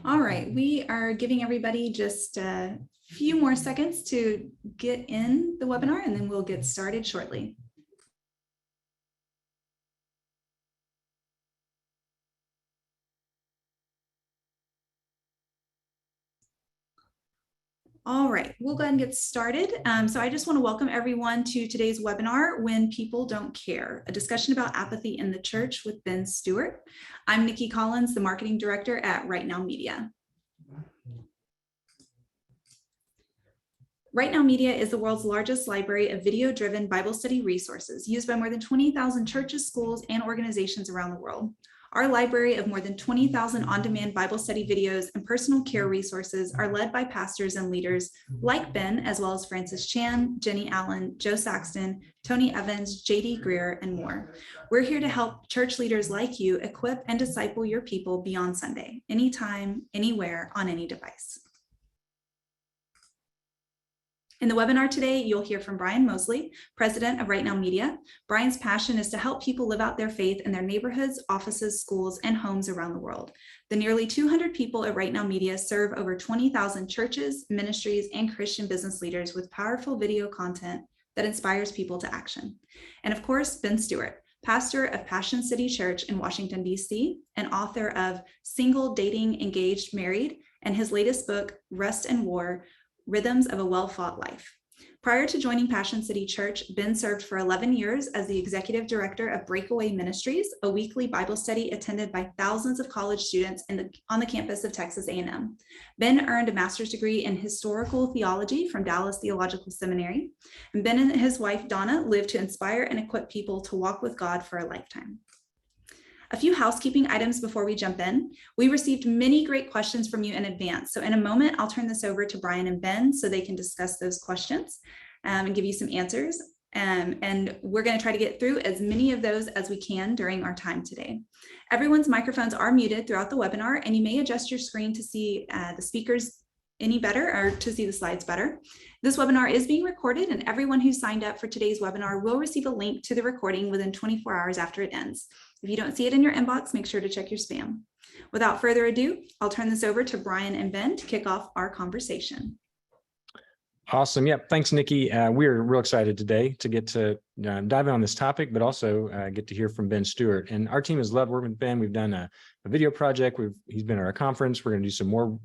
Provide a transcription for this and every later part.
All right, we are giving everybody just a few more seconds to get in the webinar, and then we'll get started shortly. All right, we'll go ahead and get started. So I just want to welcome everyone to today's webinar, When People Don't Care, a discussion about apathy in the church with Ben Stuart. I'm Nikki Collins, the marketing director at RightNow Media. RightNow Media is the world's largest library of video-driven Bible study resources used by more than 20,000 churches, schools, and organizations around the world. Our library of more than 20,000 on-demand Bible study videos and personal care resources are led by pastors and leaders like Ben, as well as Francis Chan, Jenny Allen, Joe Saxton, Tony Evans, J.D. Greer, and more. We're here to help church leaders like you equip and disciple your people beyond Sunday, anytime, anywhere, on any device. In the webinar today, you'll hear from Brian Mosley, president of RightNow Media. Brian's passion is to help people live out their faith in their neighborhoods, offices, schools, and homes around the world. The nearly 200 people at RightNow Media serve over 20,000 churches, ministries, and Christian business leaders with powerful video content that inspires people to action. And of course, Ben Stuart, pastor of Passion City Church in Washington, D.C., and author of Single, Dating, Engaged, Married, and his latest book, Rest and War, Rhythms of a Well-Fought Life. Prior to joining Passion City Church, Ben served for 11 years as the executive director of Breakaway Ministries, a weekly Bible study attended by thousands of college students on the campus of Texas A&M. Ben earned a master's degree in historical theology from Dallas Theological Seminary. And Ben and his wife, Donna, live to inspire and equip people to walk with God for a lifetime. A few housekeeping items before we jump in. We received many great questions from you in advance. So in a moment, I'll turn this over to Brian and Ben so they can discuss those questions and give you some answers. And we're going to try to get through as many of those as we can during our time today. Everyone's microphones are muted throughout the webinar, and you may adjust your screen to see the speakers any better or to see the slides better. This webinar is being recorded, and everyone who signed up for today's webinar will receive a link to the recording within 24 hours after it ends. If you don't see it in your inbox, make sure to check your spam. Without further ado, I'll turn this over to Brian and Ben to kick off our conversation. Awesome. Yep. Thanks, Nikki. We're real excited today to get to dive in on this topic, but also get to hear from Ben Stuart. And our team has loved working with Ben. We've done a video project. He's been at our conference. We're going to do some more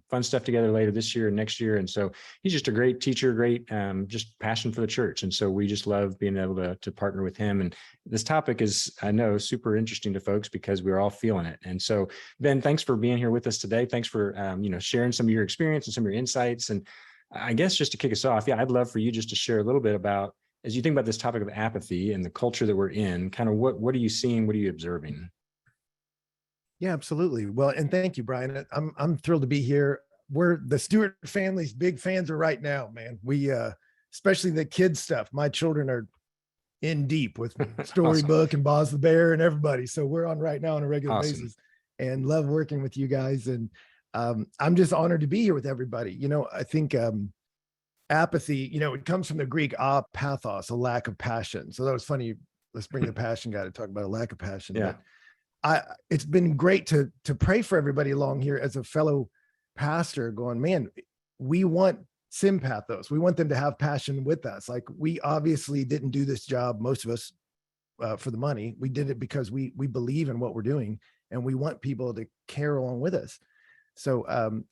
fun stuff together later this year and next year. And so he's just a great teacher, great just passion for the church. And so we just love being able to partner with him. And this topic is, I know, super interesting to folks because we're all feeling it. And so, Ben, thanks for being here with us today. Thanks for sharing some of your experience and some of your insights. And I guess just to kick us off, I'd love for you just to share a little bit about, as you think about this topic of apathy and the culture that we're in, kind of what are you seeing? What are you observing? Yeah, absolutely. Well, and thank you, Brian. I'm thrilled to be here. We're the Stewart family's big fans of RightNow, man. We, especially the kids stuff. My children are in deep with Storybook Awesome. and Boz the Bear and everybody. So we're on RightNow on a regular Awesome. basis and love working with you guys. And I'm just honored to be here with everybody. I think apathy, it comes from the Greek apathos, a lack of passion. So that was funny. Let's bring the passion guy to talk about a lack of passion. Yeah. But it's been great to pray for everybody along here as a fellow pastor going, man, we want sympathos. We want them to have passion with us. Like, we obviously didn't do this job, most of us, for the money. We did it because we believe in what we're doing, and we want people to care along with us. So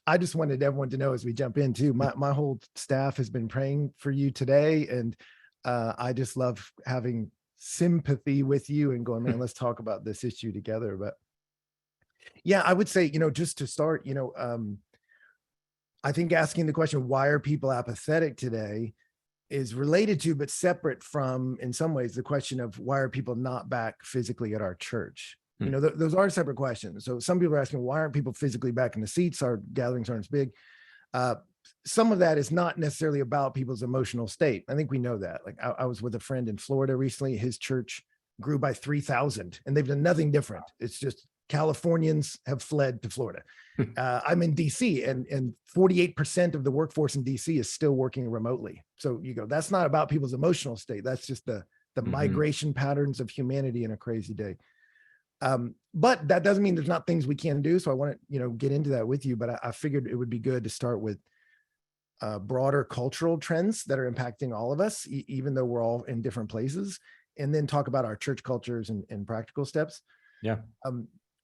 I just wanted everyone to know as we jump in too, my whole staff has been praying for you today. And I just love having sympathy with you and going, man, let's talk about this issue together. But yeah, I would say, just to start, I think asking the question, why are people apathetic today, is related to, but separate from, in some ways, the question of why are people not back physically at our church? Those are separate questions. So some people are asking, why aren't people physically back in the seats? Our gatherings aren't as big. Some of that is not necessarily about people's emotional state. I think we know that. Like, I was with a friend in Florida recently. His church grew by 3,000, and they've done nothing different. It's just Californians have fled to Florida. I'm in DC, and 48% of the workforce in DC is still working remotely. So you go, that's not about people's emotional state. That's just the migration patterns of humanity in a crazy day. But that doesn't mean there's not things we can do. So I want to, get into that with you, but I figured it would be good to start with broader cultural trends that are impacting all of us, even though we're all in different places, and then talk about our church cultures and practical steps. Yeah.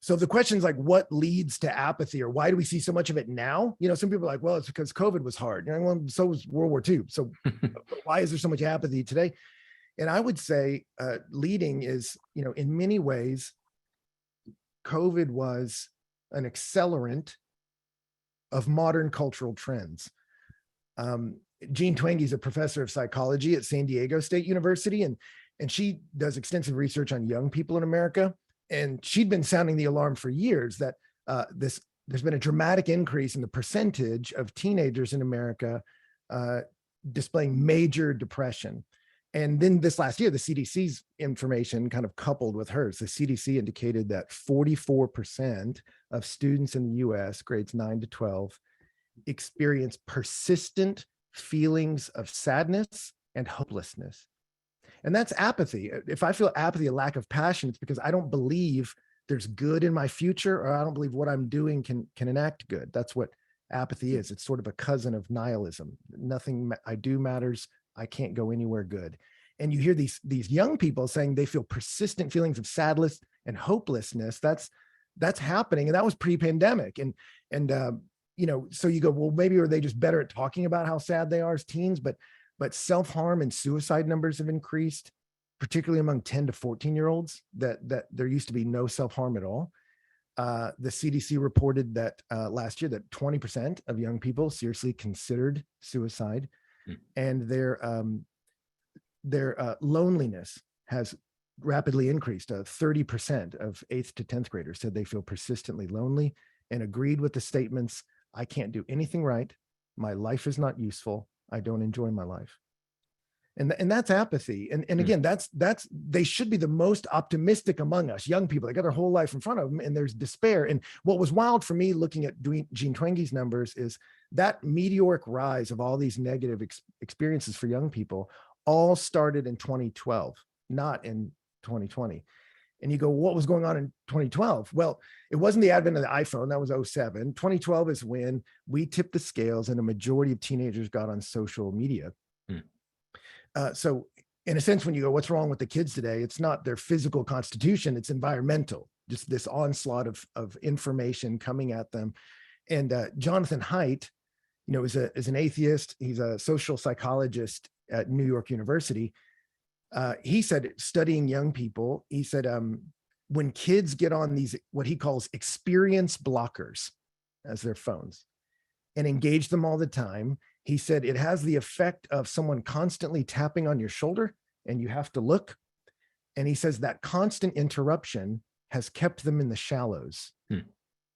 So the question's like, what leads to apathy, or why do we see so much of it now? Some people are like, well, it's because COVID was hard. Well, so was World War II. So why is there so much apathy today? And I would say leading is, in many ways, COVID was an accelerant of modern cultural trends. Jean Twenge is a professor of psychology at San Diego State University, and she does extensive research on young people in America. And she'd been sounding the alarm for years that there's been a dramatic increase in the percentage of teenagers in America displaying major depression. And then this last year, the CDC's information kind of coupled with hers. The CDC indicated that 44% of students in the US, grades 9 to 12, experience persistent feelings of sadness and hopelessness. And that's apathy. If I feel apathy, a lack of passion, it's because I don't believe there's good in my future, or I don't believe what I'm doing can enact good. That's what apathy is. It's sort of a cousin of nihilism. Nothing I do matters. I can't go anywhere good. And you hear these young people saying they feel persistent feelings of sadness and hopelessness. That's happening. And that was pre-pandemic. And so you go, well, maybe are they just better at talking about how sad they are as teens? But self-harm and suicide numbers have increased, particularly among 10 to 14-year-olds, that there used to be no self-harm at all. The CDC reported that last year that 20% of young people seriously considered suicide, and their loneliness has rapidly increased. 30% of 8th to 10th graders said they feel persistently lonely and agreed with the statements, I can't do anything right, my life is not useful, I don't enjoy my life. And that's apathy. And again, that's they should be the most optimistic among us, young people. They got their whole life in front of them, and there's despair. And what was wild for me looking at Jean Twenge's numbers is that meteoric rise of all these negative experiences for young people all started in 2012, not in 2020. And you go, what was going on in 2012? Well, it wasn't the advent of the iPhone. That was 2007. 2012 is when we tipped the scales and a majority of teenagers got on social media. So in a sense, when you go, what's wrong with the kids today? It's not their physical constitution, it's environmental, just this onslaught of information coming at them. And Jonathan Haidt, is an atheist. He's a social psychologist at New York University. He said, studying young people, he said, when kids get on these, what he calls experience blockers as their phones and engage them all the time, he said, it has the effect of someone constantly tapping on your shoulder and you have to look. And he says that constant interruption has kept them in the shallows.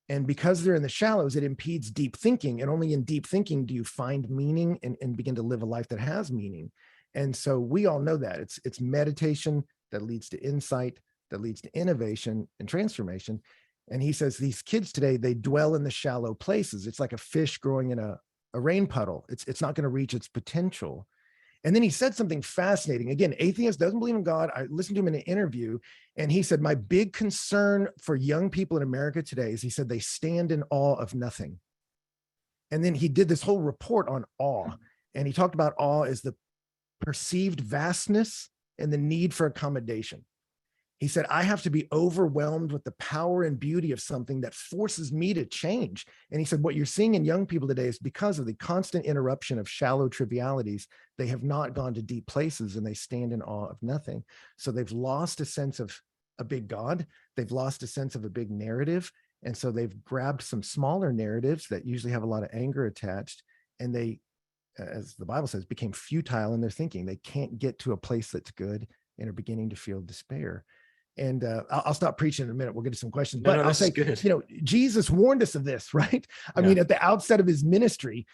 And because they're in the shallows, it impedes deep thinking. And only in deep thinking do you find meaning and begin to live a life that has meaning. And so we all know that it's meditation that leads to insight, that leads to innovation and transformation. And he says these kids today, they dwell in the shallow places. It's like a fish growing in a rain puddle. It's not going to reach its potential. And then he said something fascinating. Again, atheist, doesn't believe in God. I listened to him in an interview, and he said, my big concern for young people in America today is, he said, they stand in awe of nothing. And then he did this whole report on awe. And he talked about awe as the perceived vastness and the need for accommodation. He said, I have to be overwhelmed with the power and beauty of something that forces me to change. And he said, what you're seeing in young people today is because of the constant interruption of shallow trivialities. They have not gone to deep places and they stand in awe of nothing. So they've lost a sense of a big God. They've lost a sense of a big narrative. And so they've grabbed some smaller narratives that usually have a lot of anger attached. And they, as the Bible says, became futile in their thinking. They can't get to a place that's good and are beginning to feel despair. And I'll stop preaching in a minute. We'll get to some questions. But I'll say, Jesus warned us of this, right? I mean, at the outset of his ministry,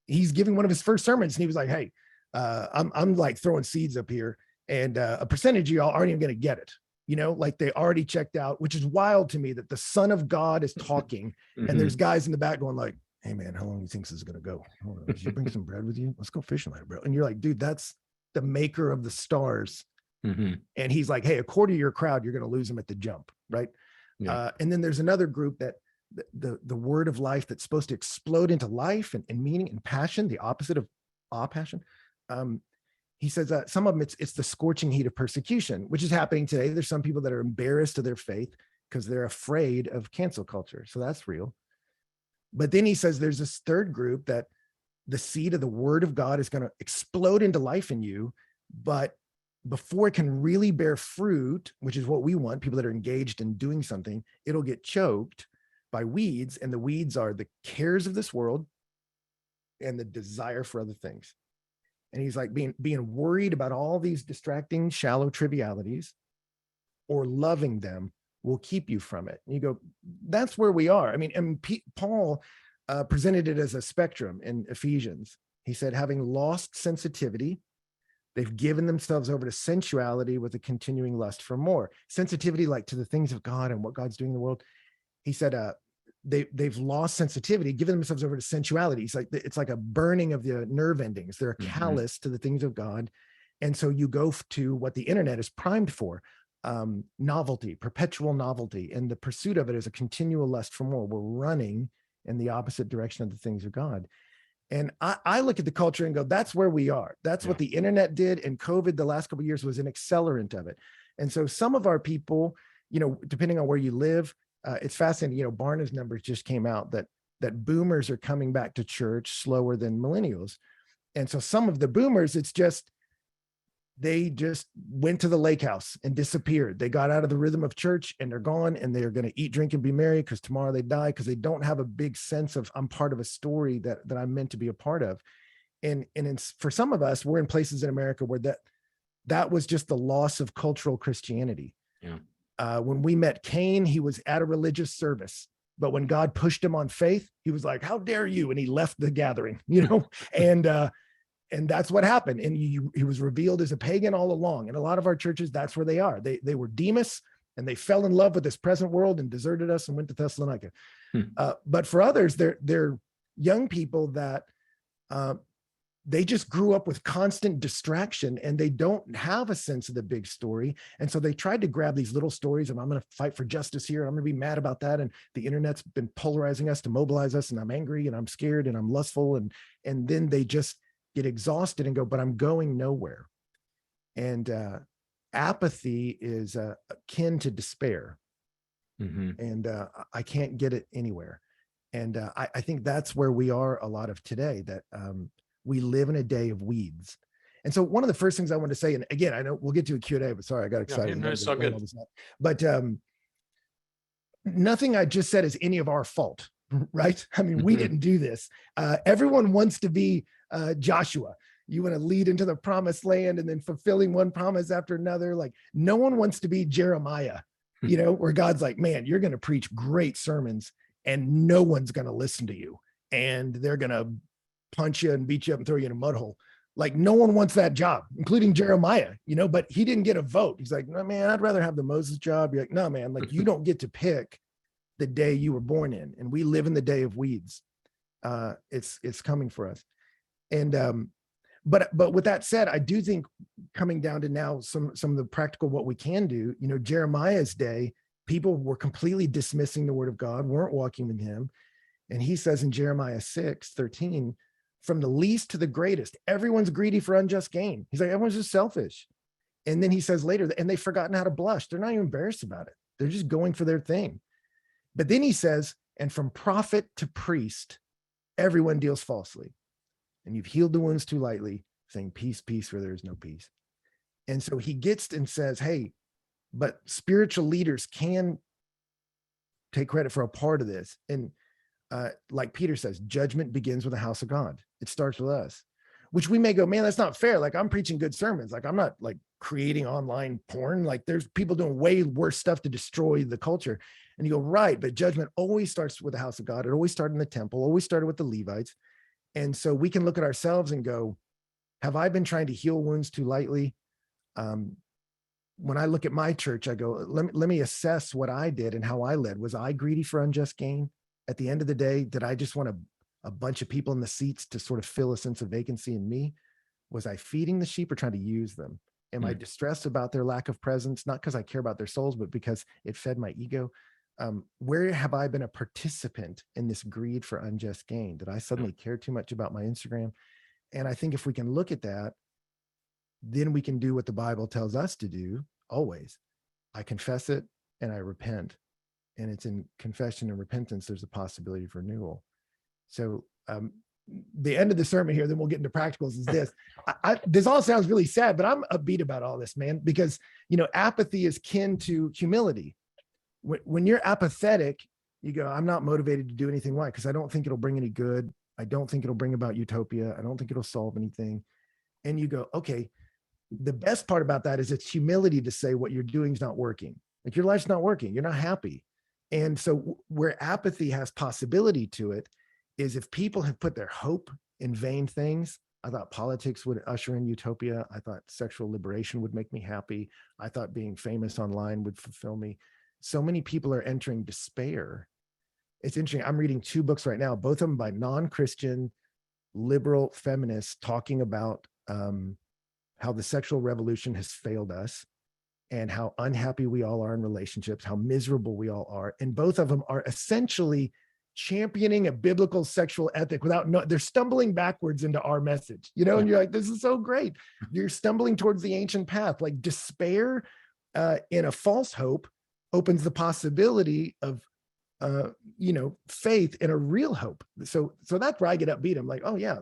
he's giving one of his first sermons, and he was like, hey, I'm like throwing seeds up here, and a percentage of y'all aren't even going to get it. like they already checked out, which is wild to me that the Son of God is talking and there's guys in the back going like, hey man, how long do you think this is going to go? Did you bring some bread with you? Let's go fishing later, bro. And you're like, dude, that's the maker of the stars. And he's like, hey, a quarter of your crowd, you're going to lose them at the jump. Right. Yeah. And then there's another group that the word of life that's supposed to explode into life and meaning and passion, the opposite of passion. He says some of them, it's the scorching heat of persecution, which is happening today. There's some people that are embarrassed of their faith because they're afraid of cancel culture. So that's real. But then he says there's this third group that the seed of the word of God is going to explode into life in you. But before it can really bear fruit, which is what we want, people that are engaged in doing something, it'll get choked by weeds. And the weeds are the cares of this world and the desire for other things. And he's like being worried about all these distracting, shallow trivialities, or loving them will keep you from it. And you go, that's where we are. I mean, and Paul presented it as a spectrum in Ephesians. He said, having lost sensitivity, they've given themselves over to sensuality with a continuing lust for more. Sensitivity, like to the things of God and what God's doing in the world. He said, they've lost sensitivity, given themselves over to sensuality. It's like a burning of the nerve endings. They're callous to the things of God. And so you go to what the internet is primed for, novelty, perpetual novelty. And the pursuit of it is a continual lust for more. We're running in the opposite direction of the things of God. And I look at the culture and go, that's where we are. That's what the internet did. And COVID, the last couple of years, was an accelerant of it. And so some of our people, depending on where you live, it's fascinating. Barna's numbers just came out that boomers are coming back to church slower than millennials. And so some of the boomers, they just went to the lake house and disappeared. They got out of the rhythm of church and they're gone, and they're going to eat, drink, and be merry because tomorrow they die, because they don't have a big sense of I'm part of a story that I'm meant to be a part of. And for some of us, we're in places in America where that was just the loss of cultural Christianity. Yeah. When we met Cain, he was at a religious service, but when God pushed him on faith, he was like, how dare you? And he left the gathering, and that's what happened. And he was revealed as a pagan all along. And a lot of our churches, that's where they are. They were Demas, and they fell in love with this present world and deserted us and went to Thessalonica. But for others, they're young people that they just grew up with constant distraction, and they don't have a sense of the big story. And so they tried to grab these little stories of, I'm going to fight for justice here, and I'm going to be mad about that. And the internet's been polarizing us to mobilize us, and I'm angry and I'm scared and I'm lustful. And then they just get exhausted and go, but I'm going nowhere. And apathy is akin to despair. And I can't get it anywhere. And I think that's where we are a lot of today, that we live in a day of weeds. And so one of the first things I want to say, and again, I know we'll get to a Q&A, but sorry, I got excited. No, it's all good. But nothing I just said is any of our fault, right? I mean, we didn't do this. Everyone wants to be Joshua. You want to lead into the promised land and then fulfilling one promise after another. Like, no one wants to be Jeremiah, where God's like, man, you're going to preach great sermons and no one's going to listen to you. And they're going to punch you and beat you up and throw you in a mud hole. Like, no one wants that job, including Jeremiah, but he didn't get a vote. He's like, no, man, I'd rather have the Moses job. You're like, no, man, like you don't get to pick the day you were born in. And we live in the day of weeds. It's coming for us. And, but with that said, I do think coming down to now some of the practical, what we can do, Jeremiah's day, people were completely dismissing the word of God, weren't walking with him. And he says in Jeremiah 6:13, from the least to the greatest, everyone's greedy for unjust gain. He's like, everyone's just selfish. And then he says later, and they've forgotten how to blush. They're not even embarrassed about it. They're just going for their thing. But then he says, and from prophet to priest, everyone deals falsely. And you've healed the wounds too lightly, saying peace, peace, where there is no peace. And so he gets and says, hey, but spiritual leaders can take credit for a part of this. And like Peter says, judgment begins with the house of God. It starts with us, which we may go, man, that's not fair. Like, I'm preaching good sermons. Like, I'm not like creating online porn. Like, there's people doing way worse stuff to destroy the culture. And you go, right. But judgment always starts with the house of God. It always started in the temple, always started with the Levites. And so we can look at ourselves and go, have I been trying to heal wounds too lightly? when I look at my church, I go, let me assess what I did and how I led. Was I greedy for unjust gain? At the end of the day, did I just want a bunch of people in the seats to sort of fill a sense of vacancy in me? Was I feeding the sheep or trying to use them? Am I distressed about their lack of presence? Not because I care about their souls, but because it fed my ego. Where have I been a participant in this greed for unjust gain? Did I suddenly care too much about my Instagram? And I think if we can look at that, then we can do what the Bible tells us to do always. I confess it and I repent. And it's in confession and repentance, there's a possibility of renewal. So the end of the sermon here, then we'll get into practicals, is this. This all sounds really sad, but I'm upbeat about all this, man, because, apathy is kin to humility. When you're apathetic, you go, I'm not motivated to do anything. Why? Because I don't think it'll bring any good. I don't think it'll bring about utopia. I don't think it'll solve anything. And you go, okay, the best part about that is it's humility to say what you're doing is not working. Like your life's not working. You're not happy. And so where apathy has possibility to it is if people have put their hope in vain things. I thought politics would usher in utopia. I thought sexual liberation would make me happy. I thought being famous online would fulfill me. So many people are entering despair. It's interesting. I'm reading 2 books right now, both of them by non-Christian liberal feminists talking about how the sexual revolution has failed us and how unhappy we all are in relationships, how miserable we all are. And both of them are essentially championing a biblical sexual ethic they're stumbling backwards into our message, and you're like, this is so great. You're stumbling towards the ancient path. Like despair in a false hope opens the possibility of faith in a real hope. So that's where I get upbeat. I'm like, oh yeah,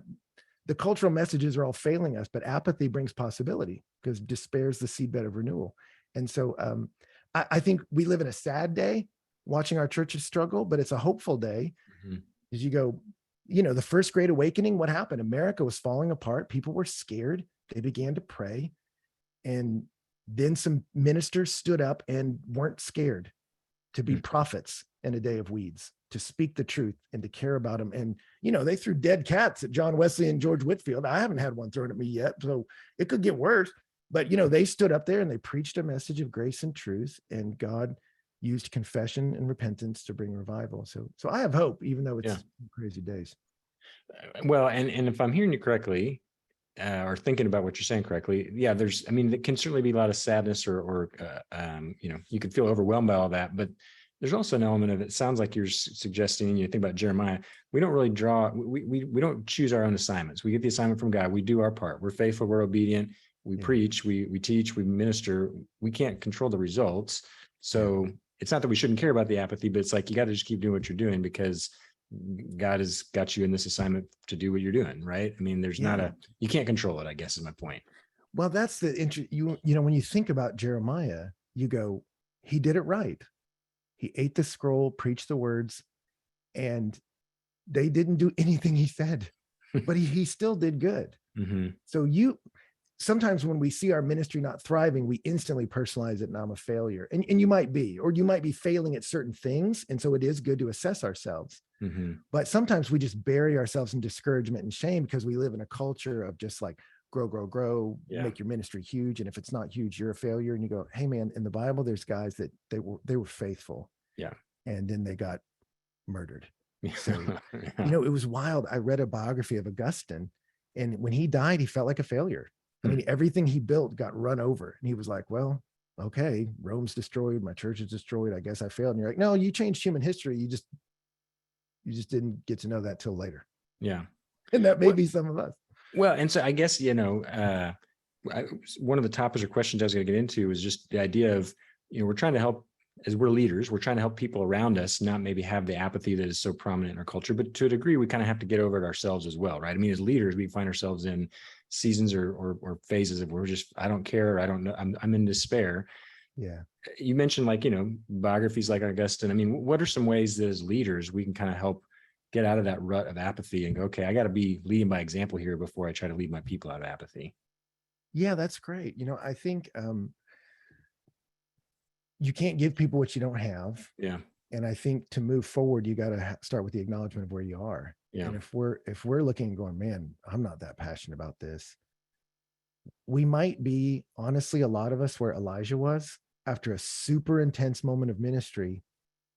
the cultural messages are all failing us, but apathy brings possibility because despair is the seedbed of renewal. And so I think we live in a sad day watching our churches struggle, but it's a hopeful day. As you go, the first Great Awakening, what happened? America was falling apart. People were scared. They began to pray. And then some ministers stood up and weren't scared to be prophets in a day of weeds, to speak the truth and to care about them. And, they threw dead cats at John Wesley and George Whitefield. I haven't had one thrown at me yet, so it could get worse. But, they stood up there and they preached a message of grace and truth, and God used confession and repentance to bring revival. So I have hope, even though it's crazy days. Well, and if I'm hearing you correctly, or thinking about what you're saying correctly, there can certainly be a lot of sadness or you could feel overwhelmed by all that, but there's also an element of it sounds like you're suggesting, and you think about Jeremiah, we don't really we don't choose our own assignments. We get the assignment from God. We do our part. We're faithful. We're obedient. We preach, we teach, we minister. We can't control the results. So it's not that we shouldn't care about the apathy, but it's like, you got to just keep doing what you're doing because God has got you in this assignment to do what you're doing. Right. I mean, there's you can't control it, I guess is my point. Well, that's the when you think about Jeremiah, you go, he did it right. He ate the scroll, preached the words, and they didn't do anything he said, but he still did good. So sometimes when we see our ministry not thriving, we instantly personalize it and I'm a failure. And you might be, or you might be failing at certain things. And so it is good to assess ourselves. But sometimes we just bury ourselves in discouragement and shame because we live in a culture of just like grow, make your ministry huge. And if it's not huge, you're a failure. And you go, hey man, in the Bible, there's guys that they were faithful. Yeah. And then they got murdered. So, it was wild. I read a biography of Augustine, and when he died, he felt like a failure. I mean, everything he built got run over. And he was like, well, okay, Rome's destroyed. My church is destroyed. I guess I failed. And you're like, no, you changed human history. You just didn't get to know that till later. Yeah. And that may be some of us. Well, and so I guess, one of the topics or questions I was going to get into is just the idea of, we're trying to help, as we're leaders, we're trying to help people around us not maybe have the apathy that is so prominent in our culture, but to a degree, we kind of have to get over it ourselves as well, right? I mean, as leaders, we find ourselves in seasons or phases of I don't care, I don't know, I'm in despair. Yeah. You mentioned biographies like Augustine. I mean, what are some ways that as leaders we can kind of help get out of that rut of apathy and go, okay, I got to be leading by example here before I try to lead my people out of apathy? Yeah, that's great. I think you can't give people what you don't have. Yeah. And I think to move forward, you got to start with the acknowledgement of where you are. Yeah. And if we're looking and going, man, I'm not that passionate about this. we might be, honestly, a lot of us where Elijah was. After a super intense moment of ministry,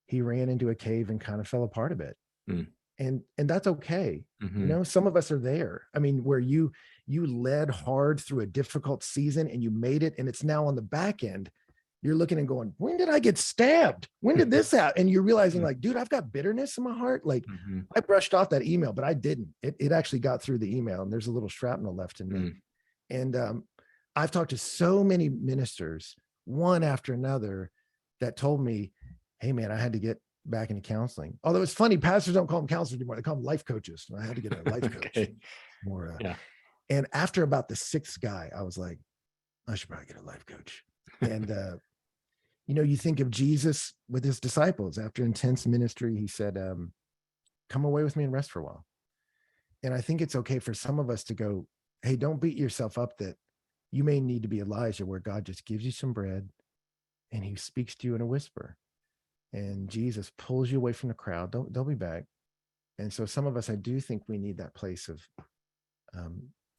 he ran into a cave and kind of fell apart a bit. Mm. And that's okay. Mhm. Some of us are there. I mean, where you led hard through a difficult season and you made it, and it's now on the back end. You're looking and going, when did I get stabbed? When did this happen? And you're realizing, like, dude, I've got bitterness in my heart. Like, Mhm. I brushed off that email, but I didn't. It actually got through the email, and there's a little shrapnel left in me. Mm. And I've talked to so many ministers, one after another, that told me, hey, man, I had to get back into counseling. Although it's funny, pastors don't call them counselors anymore. They call them life coaches. And I had to get a life coach. Okay. More, Yeah. And after about the sixth guy, I was like, I should probably get a life coach. And, you think of Jesus with his disciples. After intense ministry, he said, come away with me and rest for a while. And I think it's okay for some of us to go, hey, don't beat yourself up that you may need to be Elijah, where God just gives you some bread and he speaks to you in a whisper. And Jesus pulls you away from the crowd. Don't be back. And so some of us, I do think we need that place of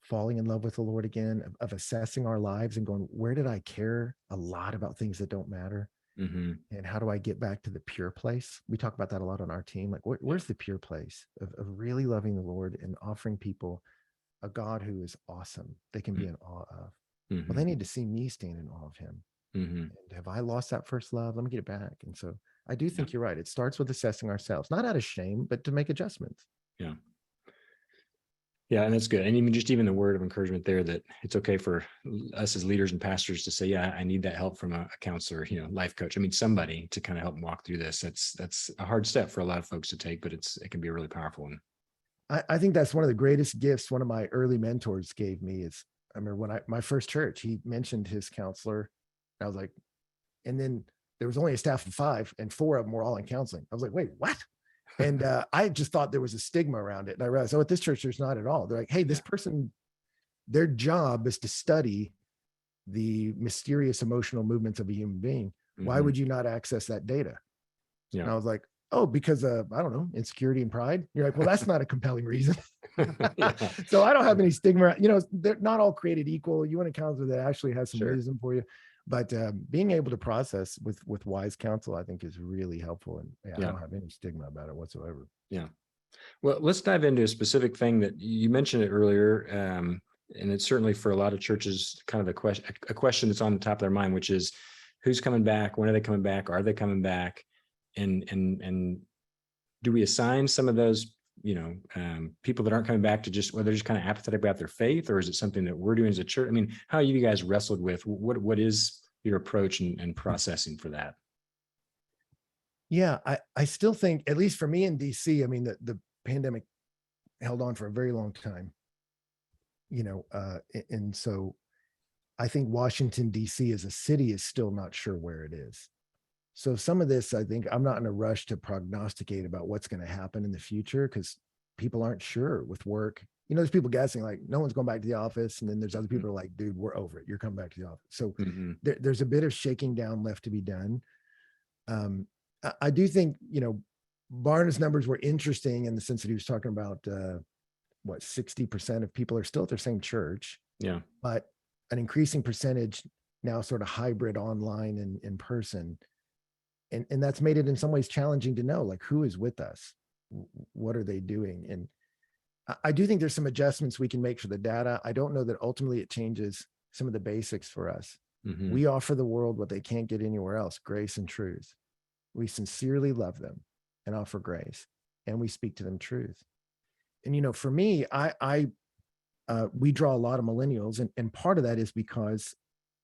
falling in love with the Lord again, of assessing our lives and going, where did I care a lot about things that don't matter? Mm-hmm. And how do I get back to the pure place? We talk about that a lot on our team. Like, where's the pure place of really loving the Lord and offering people a God who is awesome, they can be in awe of? Mm-hmm. Well, they need to see me stand in awe of him. Mm-hmm. And have I lost that first love? Let me get it back. And so I do think you're right. It starts with assessing ourselves, not out of shame, but to make adjustments. Yeah. Yeah, and that's good. And even the word of encouragement there, that it's okay for us as leaders and pastors to say, yeah, I need that help from a counselor, life coach. I mean, somebody to kind of help them walk through this. That's a hard step for a lot of folks to take, but it can be a really powerful one. I think that's one of the greatest gifts one of my early mentors gave me is, I remember when my first church, he mentioned his counselor. I was like, and then there was only a staff of 5 and 4 of them were all in counseling. I was like, wait, what? And I just thought there was a stigma around it. And I realized, at this church, there's not at all. They're like, hey, this person, their job is to study the mysterious emotional movements of a human being. Mm-hmm. Why would you not access that data? Yeah. And I was like, oh, because of, I don't know, insecurity and pride. You're like, well, that's not a compelling reason. So I don't have any stigma. They're not all created equal. You want a counselor that actually has some wisdom for you. But being able to process with wise counsel, I think, is really helpful. And I don't have any stigma about it whatsoever. Yeah. Well, let's dive into a specific thing that you mentioned it earlier. And it's certainly for a lot of churches, kind of a question that's on the top of their mind, which is who's coming back? When are they coming back? Are they coming back? And do we assign some of those, people that aren't coming back to they're just kind of apathetic about their faith, or is it something that we're doing as a church? I mean, how have you guys wrestled with what is your approach and processing for that? Yeah, I still think, at least for me in DC, I mean, the pandemic held on for a very long time, and so I think Washington, DC as a city is still not sure where it is. So some of this, I think, I'm not in a rush to prognosticate about what's going to happen in the future, because people aren't sure with work. There's people guessing like no one's going back to the office. And then there's other people who are like, dude, we're over it. You're coming back to the office. So there's a bit of shaking down left to be done. I do think, Barna's numbers were interesting in the sense that he was talking about 60% of people are still at their same church. Yeah. But an increasing percentage now sort of hybrid online and in person. And that's made it in some ways challenging to know, like, who is with us? What are they doing? And I do think there's some adjustments we can make for the data. I don't know that ultimately it changes some of the basics for us. Mm-hmm. We offer the world what they can't get anywhere else: grace and truth. We sincerely love them and offer grace, and we speak to them truth. And, for me, we draw a lot of millennials, and part of that is because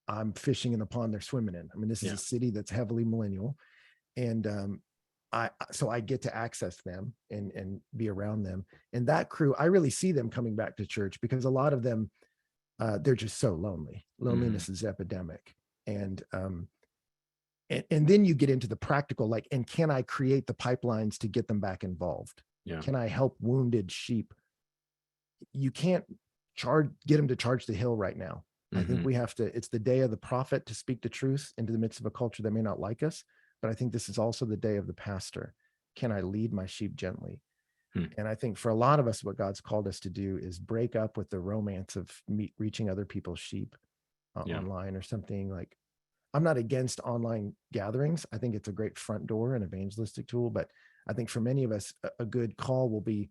I'm fishing in the pond they're swimming in. I mean, this is a city that's heavily millennial. And so I get to access them and be around them. And that crew, I really see them coming back to church, because a lot of them, they're just so lonely. Loneliness is epidemic. And then you get into the practical, like, and can I create the pipelines to get them back involved? Yeah. Can I help wounded sheep? You can't get them to charge the hill right now. I think we have to, it's the day of the prophet to speak the truth into the midst of a culture that may not like us. But I think this is also the day of the pastor. Can I lead my sheep gently? Hmm. And I think for a lot of us, what God's called us to do is break up with the romance of reaching other people's sheep Yeah. online or something. Like, I'm not against online gatherings. I think it's a great front door and evangelistic tool. But I think for many of us, a good call will be,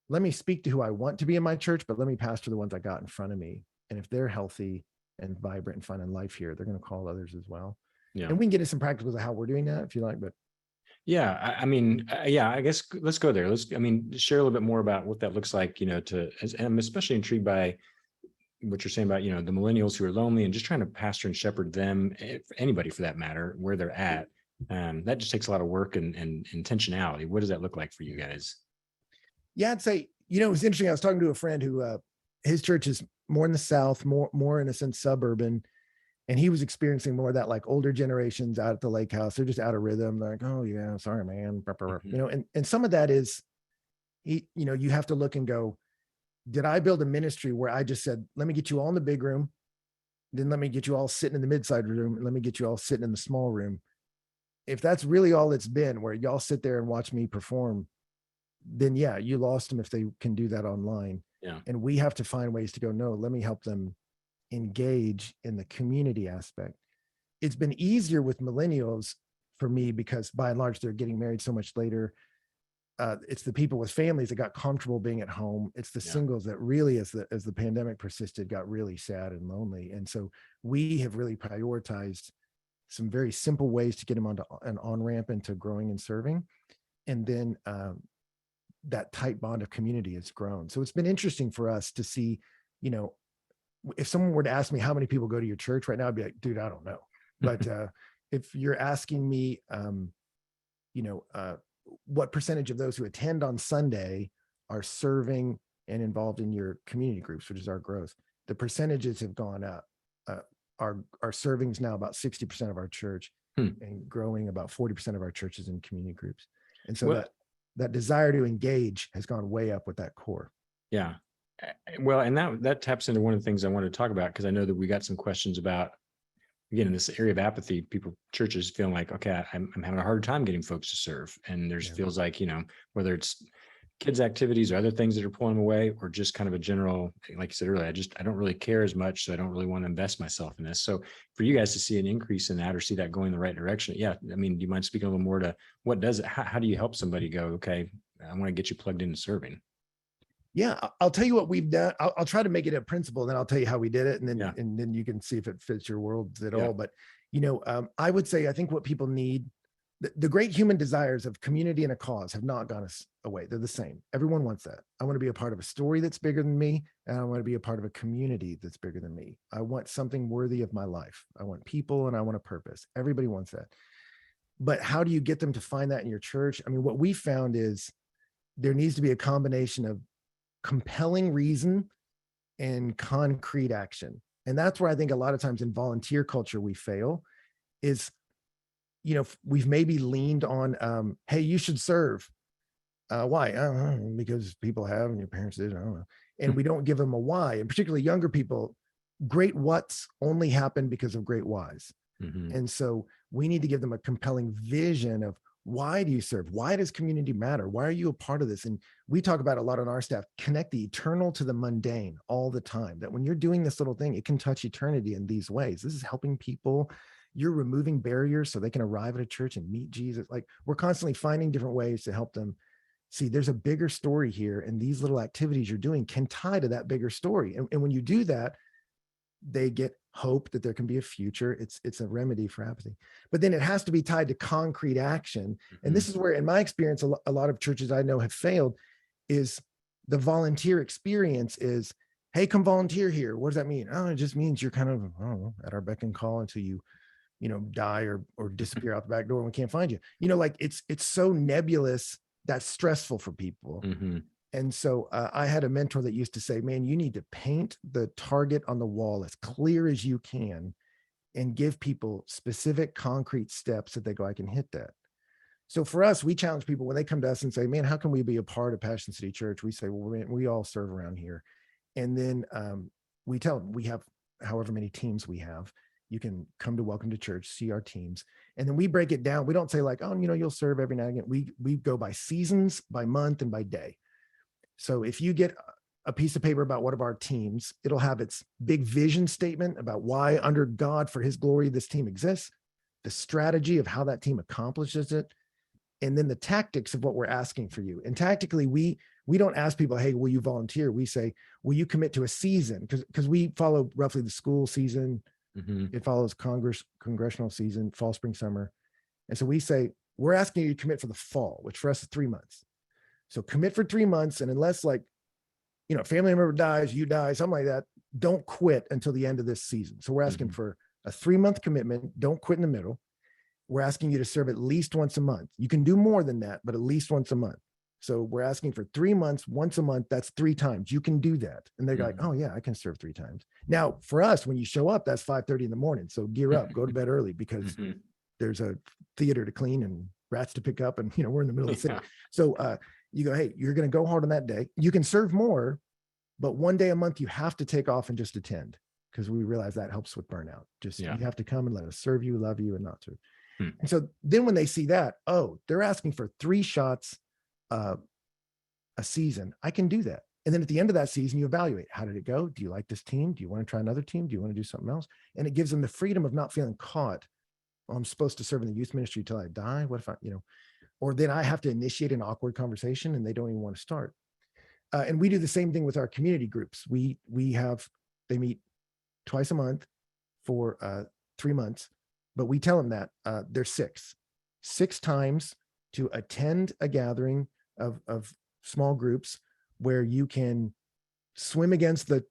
let me speak to who I want to be in my church, but let me pastor the ones I got in front of me. And if they're healthy and vibrant and fun in life here, they're going to call others as well. Yeah. And we can get into some practicals of how we're doing that if you like, but Yeah, I mean, yeah, I guess let's go there. I mean, share a little bit more about what that looks like, and I'm especially intrigued by what you're saying about, the millennials who are lonely and just trying to pastor and shepherd them, anybody for that matter, where they're at. That just takes a lot of work and intentionality. What does that look like for you guys? yeah, I'd say, it was interesting. I was talking to a friend who, his church is more in the South, more in a sense, suburban. And he was experiencing more of that, like older generations out at the lake house. They're just out of rhythm. They're like, oh yeah, sorry, man. And some of that is, you have to look and go, did I build a ministry where I just said, let me get you all in the big room, then let me get you all sitting in the mid-side room, and let me get you all sitting in the small room. If that's really all it's been, where y'all sit there and watch me perform, then yeah, you lost them if they can do that online. Yeah. And we have to find ways to go, no, let me help them engage in the community aspect. It's been easier with millennials for me because by and large, they're getting married so much later. It's the people with families that got comfortable being at home. It's the singles that really, as the pandemic persisted, got really sad and lonely. And so we have really prioritized some very simple ways to get them onto an on-ramp into growing and serving. And then that tight bond of community has grown. So it's been interesting for us to see, if someone were to ask me how many people go to your church right now, I'd be like, dude, I don't know. But if you're asking me, what percentage of those who attend on Sunday are serving and involved in your community groups, which is our growth, the percentages have gone up. Our serving is now about 60% of our church and growing about 40% of our churches in community groups. And so that desire to engage has gone way up with that core. Yeah. Well, and that taps into one of the things I wanted to talk about, because I know that we got some questions about, again, in this area of apathy, churches feeling like, okay, I'm having a hard time getting folks to serve. And there's feels like, whether it's kids' activities or other things that are pulling them away, or just kind of a general, like you said earlier, I don't really care as much, so I don't really want to invest myself in this. So for you guys to see an increase in that or see that going in the right direction, yeah, I mean, do you mind speaking a little more to what does it, how do you help somebody go, okay, I want to get you plugged into serving? Yeah, I'll tell you what we've done. I'll try to make it a principle, and then I'll tell you how we did it, and then and then you can see if it fits your world at all. But I would say I think what people need, the great human desires of community and a cause have not gone away. They're the same. Everyone wants that. I want to be a part of a story that's bigger than me, and I want to be a part of a community that's bigger than me. I want something worthy of my life. I want people, and I want a purpose. Everybody wants that. But how do you get them to find that in your church? I mean, what we found is there needs to be a combination of compelling reason and concrete action. And that's where I think a lot of times in volunteer culture we fail is, we've maybe leaned on, hey, you should serve. Why? I don't know, because people have and your parents did. I don't know. And we don't give them a why. And particularly younger people, great whats only happen because of great whys. Mm-hmm. And so we need to give them a compelling vision of, why do you serve? Why does community matter? Why are you a part of this? And we talk about a lot on our staff, connect the eternal to the mundane all the time, that when you're doing this little thing, it can touch eternity in these ways. This is helping people. You're removing barriers so they can arrive at a church and meet Jesus. Like, we're constantly finding different ways to help them see there's a bigger story here. And these little activities you're doing can tie to that bigger story. And when you do that, they get hope that there can be a future. It's a remedy for apathy, but then it has to be tied to concrete action. And this is where, in my experience, a lot of churches I know have failed, is the volunteer experience is, hey, come volunteer here. What does that mean? Oh, it just means you're kind of, I don't know, at our beck and call until you die or disappear out the back door and we can't find you. Like it's so nebulous, that's stressful for people. Mm-hmm. And so I had a mentor that used to say, man, you need to paint the target on the wall as clear as you can and give people specific concrete steps that they go, I can hit that. So for us, we challenge people when they come to us and say, man, how can we be a part of Passion City Church? We say, well, we all serve around here. And then we tell them we have however many teams we have. You can come to Welcome to Church, see our teams. And then we break it down. We don't say like, oh, you'll serve every now and again. We go by seasons, by month, and by day. So if you get a piece of paper about one of our teams, it'll have its big vision statement about why under God for his glory, this team exists, the strategy of how that team accomplishes it, and then the tactics of what we're asking for you. And tactically, we don't ask people, hey, will you volunteer? We say, will you commit to a season? Because we follow roughly the school season. It follows congressional season, fall, spring, summer. And so we say, we're asking you to commit for the fall, which for us is 3 months. So commit for 3 months. And unless like, family member dies, you die, something like that, don't quit until the end of this season. So we're asking for a 3-month commitment. Don't quit in the middle. We're asking you to serve at least once a month. You can do more than that, but at least once a month. So we're asking for 3 months, once a month. That's 3 times. You can do that. And they're like, oh yeah, I can serve 3 times. Now for us, when you show up, that's 5:30 in the morning. So gear up, go to bed early because there's a theater to clean and rats to pick up. And we're in the middle of the city. So you go, hey, you're going to go hard on that day. You can serve more, but 1 day a month, you have to take off and just attend because we realize that helps with burnout. You have to come and let us serve you, love you, and not serve. And so then when they see that, oh, they're asking for 3 shots a season. I can do that. And then at the end of that season, you evaluate, how did it go? Do you like this team? Do you want to try another team? Do you want to do something else? And it gives them the freedom of not feeling caught. Oh, I'm supposed to serve in the youth ministry till I die. What if I, or then I have to initiate an awkward conversation and they don't even want to start. And we do the same thing with our community groups. They meet twice a month for 3 months, but we tell them that there's six times to attend a gathering of small groups where you can swim against the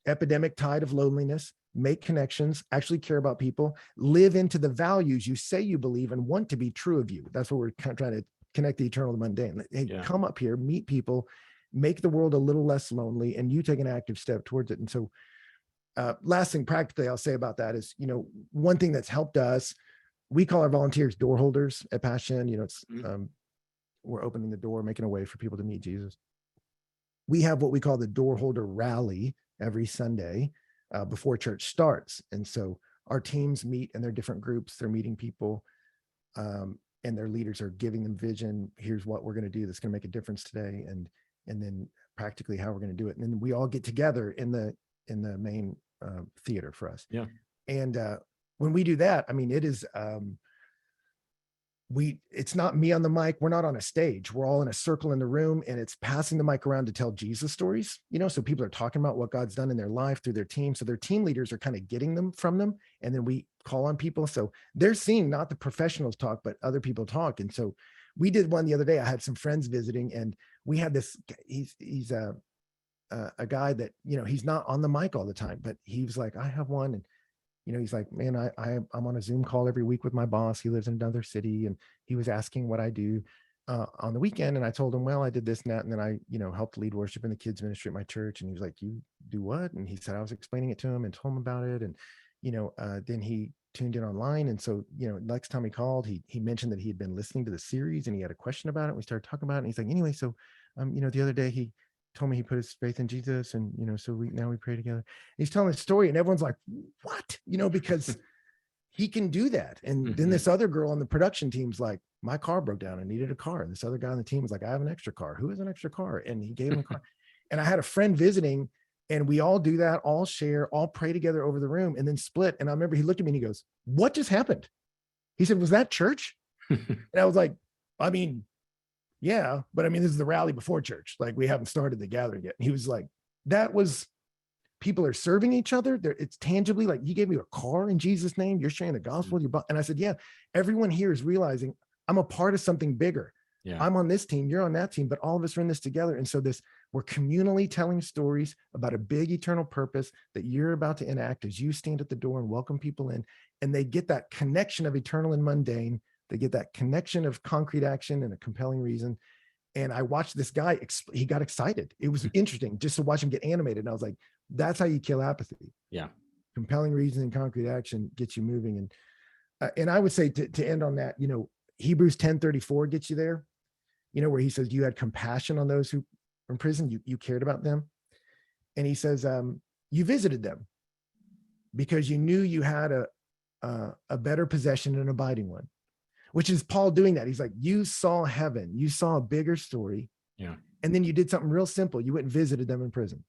epidemic tide of loneliness, make connections, actually care about people, live into the values you say you believe and want to be true of you. That's what we're trying to connect the eternal to the mundane. Hey, come up here, meet people, make the world a little less lonely, and you take an active step towards it. And so last thing practically I'll say about that is, one thing that's helped us, we call our volunteers door holders at Passion. It's we're opening the door, making a way for people to meet Jesus. We have what we call the door holder rally every Sunday before church starts. And so our teams meet in their different groups. They're meeting people and their leaders are giving them vision. Here's what we're going to do that's going to make a difference today. And then practically how we're going to do it. And then we all get together in the main theater for us. Yeah. And when we do that, I mean, it is, it's not me on the mic. We're not on a stage. We're all in a circle in the room and it's passing the mic around to tell Jesus stories, so people are talking about what God's done in their life through their team. So their team leaders are kind of getting them from them. And then we call on people. So they're seeing not the professionals talk, but other people talk. And so we did one the other day. I had some friends visiting and we had this, he's a guy that, he's not on the mic all the time, but he was like, I have one. And he's like, man, I'm on a Zoom call every week with my boss. He lives in another city. And he was asking what I do on the weekend. And I told him, well, I did this and that. And then I, helped lead worship in the kids ministry at my church. And he was like, you do what? And he said, I was explaining it to him and told him about it. And, then he tuned in online. And so, next time he called, he mentioned that he had been listening to the series and he had a question about it. We started talking about it. And he's like, anyway, so, the other day he told me he put his faith in Jesus and, so now we pray together. He's telling a story and everyone's like, what, because he can do that. And then this other girl on the production team's like, my car broke down. I needed a car. And this other guy on the team was like, I have an extra car. Who has an extra car? And he gave him a car. And I had a friend visiting and we all do that, all share, all pray together over the room and then split. And I remember he looked at me and he goes, what just happened? He said, was that church? And I was like, I mean, yeah, but I mean, this is the rally before church. Like we haven't started the gathering yet. And he was like, that was, people are serving each other. It's tangibly like, you gave me a car in Jesus' name. You're sharing the gospel. And I said, yeah, everyone here is realizing I'm a part of something bigger. Yeah. I'm on this team, you're on that team, but all of us are in this together. And so we're communally telling stories about a big eternal purpose that you're about to enact as you stand at the door and welcome people in. And they get that connection of eternal and mundane. They get that connection of concrete action and a compelling reason. And I watched this guy, he got excited. It was interesting just to watch him get animated. And I was like, that's how you kill apathy. Yeah. Compelling reason and concrete action gets you moving. And I would say to end on that, Hebrews 10:34 gets you there, where he says, you had compassion on those who were in prison. You cared about them. And he says, you visited them because you knew you had a better possession and abiding one, which is Paul doing that. He's like, you saw heaven, you saw a bigger story. Yeah. And then you did something real simple. You went and visited them in prison.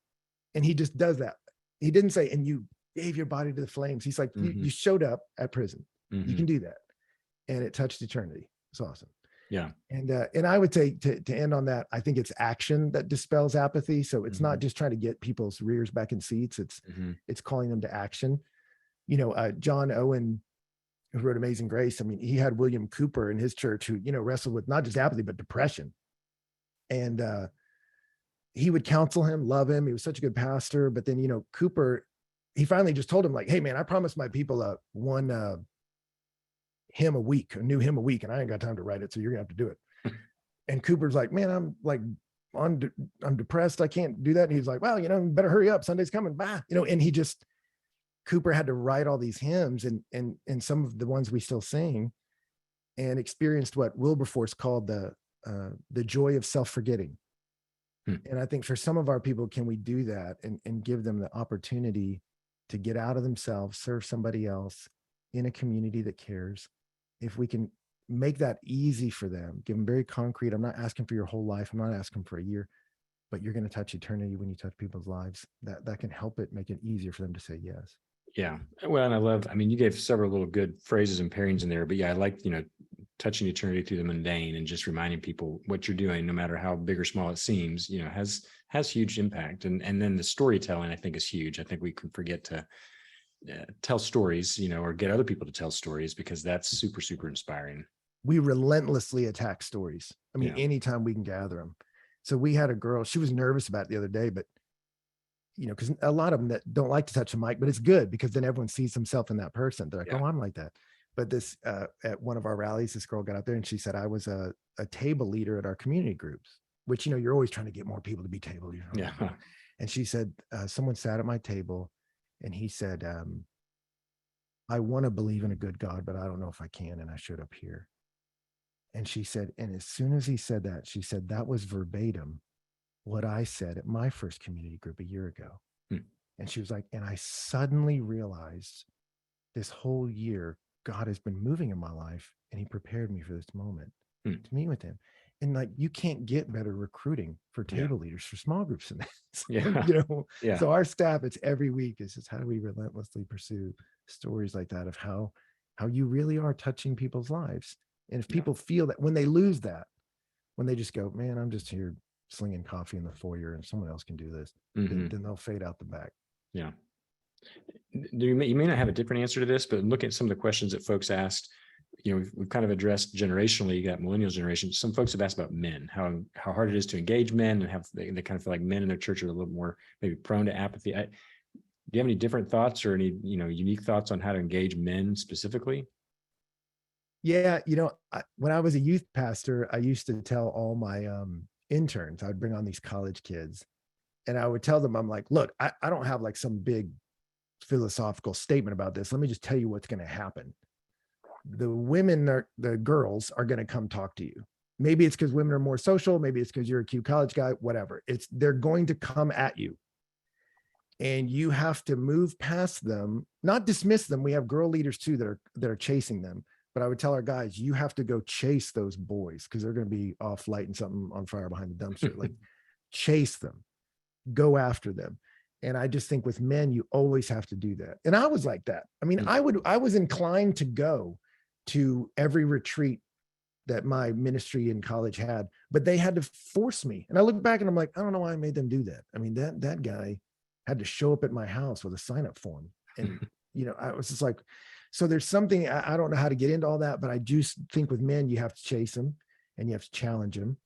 And he just does that. He didn't say, and you gave your body to the flames. He's like, you showed up at prison. You can do that. And it touched eternity. It's awesome. Yeah. And I would say to end on that, I think it's action that dispels apathy. So it's not just trying to get people's rears back in seats. It's calling them to action. You know, John Owen, who wrote Amazing Grace, I mean, he had William Cooper in his church who, you know, wrestled with not just apathy, but depression. And he would counsel him, love him. He was such a good pastor. But then, you know, Cooper, he finally just told him like, hey man, I promised my people one hymn a week, a new hymn a week, and I ain't got time to write it. So you're gonna have to do it. And Cooper's like, man, I'm depressed. I can't do that. And he's like, well, you know, better hurry up. Sunday's coming. Bye. You know, and Cooper had to write all these hymns and some of the ones we still sing, and experienced what Wilberforce called the joy of self-forgetting. And I think for some of our people, can we do that and give them the opportunity to get out of themselves, serve somebody else in a community that cares? If we can make that easy for them, give them very concrete. I'm not asking for your whole life. I'm not asking for a year, but you're going to touch eternity when you touch people's lives. That can help it, make it easier for them to say yes. Yeah. Well, and I mean, you gave several little good phrases and pairings in there, but yeah, I like, you know, touching eternity through the mundane and just reminding people what you're doing, no matter how big or small it seems, you know, has huge impact. And then the storytelling, I think, is huge. I think we can forget to tell stories, you know, or get other people to tell stories, because that's super, super inspiring. We relentlessly attack stories. I mean, anytime we can gather them. So we had a girl, she was nervous about it the other day, but you know, because a lot of them that don't like to touch the mic, but it's good because then everyone sees themselves in that person. They're like, oh, I'm like that. But this, at one of our rallies, this girl got out there and she said, I was a table leader at our community groups, which, you know, you're always trying to get more people to be table leaders. Yeah. And she said, someone sat at my table and he said, I want to believe in a good God, but I don't know if I can. And I showed up here. And she said, and as soon as he said that, she said, that was verbatim what I said at my first community group a year ago. And she was like, and I suddenly realized this whole year, God has been moving in my life and he prepared me for this moment to meet with him. And like, you can't get better recruiting for table leaders, for small groups than that. You know, so our staff, it's every week is just how do we relentlessly pursue stories like that of how you really are touching people's lives. And if people feel that when they lose that, when they just go, man, I'm just here slinging coffee in the foyer and someone else can do this, then they'll fade out the back. Yeah. You may not have a different answer to this, but look at some of the questions that folks asked. You know, we've kind of addressed generationally, you got millennial generation. Some folks have asked about men, how hard it is to engage men, and they kind of feel like men in their church are a little more maybe prone to apathy. Do you have any different thoughts or any, you know, unique thoughts on how to engage men specifically? Yeah. You know, when I was a youth pastor, I used to tell all my interns, I'd bring on these college kids and I would tell them, I'm like, look, I don't have like some big philosophical statement about this. Let me just tell you what's going to happen. The girls are going to come talk to you. Maybe it's because women are more social. Maybe it's because you're a cute college guy, whatever. They're going to come at you and you have to move past them, not dismiss them. We have girl leaders too that are chasing them. But I would tell our guys, you have to go chase those boys because they're going to be off lighting something on fire behind the dumpster. Like chase them, go after them. And I just think with men, you always have to do that. And I was like that. I mean, I was inclined to go to every retreat that my ministry in college had, but they had to force me. And I look back and I'm like, I don't know why I made them do that. I mean, that guy had to show up at my house with a sign-up form. And, you know, I was just like, so there's something, I don't know how to get into all that, but I do think with men, you have to chase them and you have to challenge them.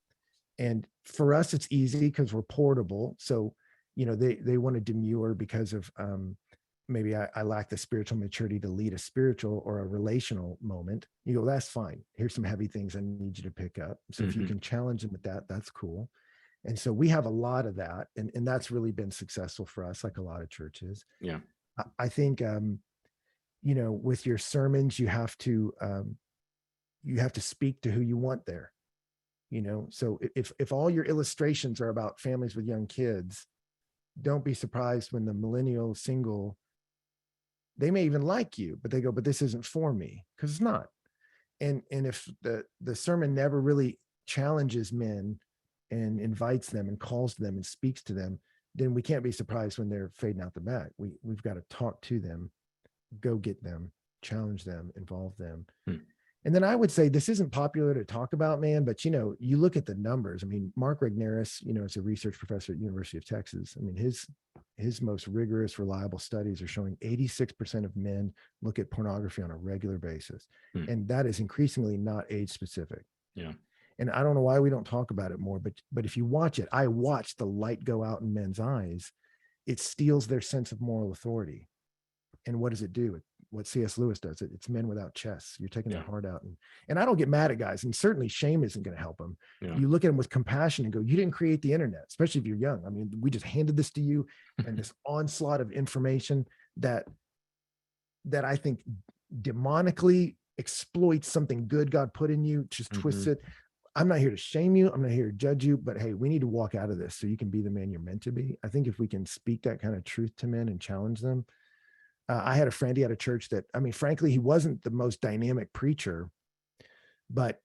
And for us, it's easy because we're portable. So, you know, they want to demur because of maybe I lack the spiritual maturity to lead a spiritual or a relational moment. You go, that's fine. Here's some heavy things I need you to pick up. So if you can challenge them with that, that's cool. And so we have a lot of that. And that's really been successful for us, like a lot of churches. Yeah. I think, you know, with your sermons, you have to speak to who you want there, you know? So if all your illustrations are about families with young kids, don't be surprised when the millennial single They may even like you, but they go, but this isn't for me, because it's not. And if the sermon never really challenges men and invites them and calls to them and speaks to them, then we can't be surprised when they're fading out the back. We've got to talk to them, go get them, challenge them, involve them. And then I would say this isn't popular to talk about, man, but you look at the numbers. I mean, Mark Regnerus, is a research professor at University of Texas. I mean, his most rigorous, reliable studies are showing 86% of men look at pornography on a regular basis. And that is increasingly not age specific. Yeah. And I don't know why we don't talk about it more, but if you watch it, I watch the light go out in men's eyes. It steals their sense of moral authority. And what does it do? What C.S. Lewis does, it's men without chests. You're taking their heart out. And I don't get mad at guys, and certainly shame isn't going to help them. Yeah. You look at them with compassion and go, you didn't create the internet, especially if you're young. I mean, we just handed this to you and this onslaught of information that I think demonically exploits something good God put in you, just twists it. I'm not here to shame you. I'm not here to judge you, but hey, we need to walk out of this so you can be the man you're meant to be. I think if we can speak that kind of truth to men and challenge them. I had a friend, he had a church that, I mean, frankly, he wasn't the most dynamic preacher, but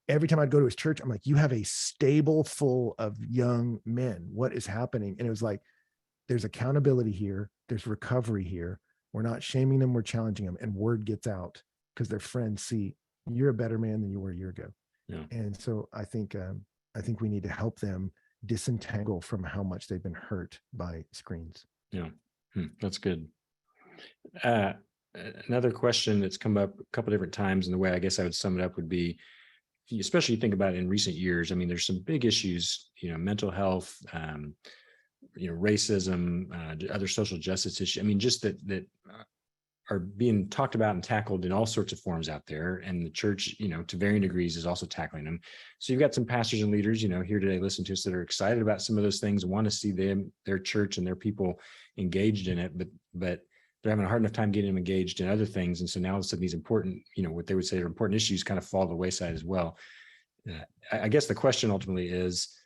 every time I'd go to his church, I'm like, you have a stable full of young men. What is happening? And it was like, there's accountability here. There's recovery here. We're not shaming them. We're challenging them. And word gets out because their friends see you're a better man than you were a year ago. Yeah. And so I think we need to help them disentangle from how much they've been hurt by screens. Yeah. That's good. Another question that's come up a couple different times, and the way I guess I would sum it up would be, especially think about it in recent years. I mean, there's some big issues, mental health, racism, other social justice issues. I mean, just that are being talked about and tackled in all sorts of forms out there. And the church, to varying degrees is also tackling them. So you've got some pastors and leaders, here today, listen to us, that are excited about some of those things and want to see their church and their people engaged in it, but they're having a hard enough time getting them engaged in other things. And so now all of a sudden these important, what they would say are important issues kind of fall to the wayside as well. I guess the question ultimately is,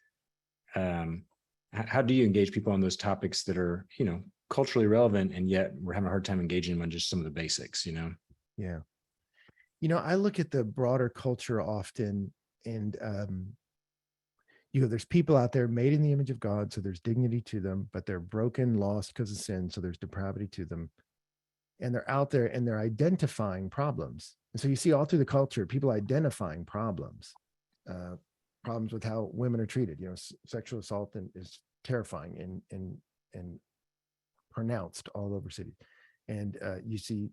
how do you engage people on those topics that are, culturally relevant, and yet we're having a hard time engaging them on just some of the basics, Yeah. I look at the broader culture often, and there's people out there made in the image of God, so there's dignity to them, but they're broken, lost because of sin, so there's depravity to them. And they're out there and they're identifying problems. And so you see all through the culture, people identifying problems with how women are treated. Sexual assault is terrifying and pronounced all over cities. And you see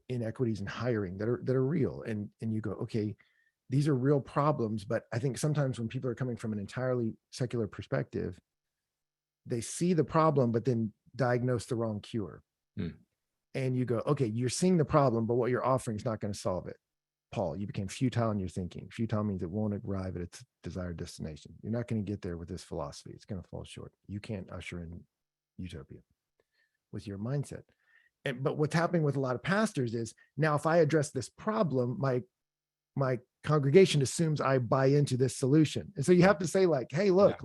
inequities in hiring that are real, and you go, okay, these are real problems. But I think sometimes when people are coming from an entirely secular perspective, they see the problem but then diagnose the wrong cure. And you go, okay, you're seeing the problem, but what you're offering is not going to solve it. Paul, you became futile in your thinking. Futile means it won't arrive at its desired destination. You're not going to get there with this philosophy. It's going to fall short. You can't usher in utopia with your mindset. But what's happening with a lot of pastors is, now if I address this problem, my congregation assumes I buy into this solution. And so you have to say, like, hey, look,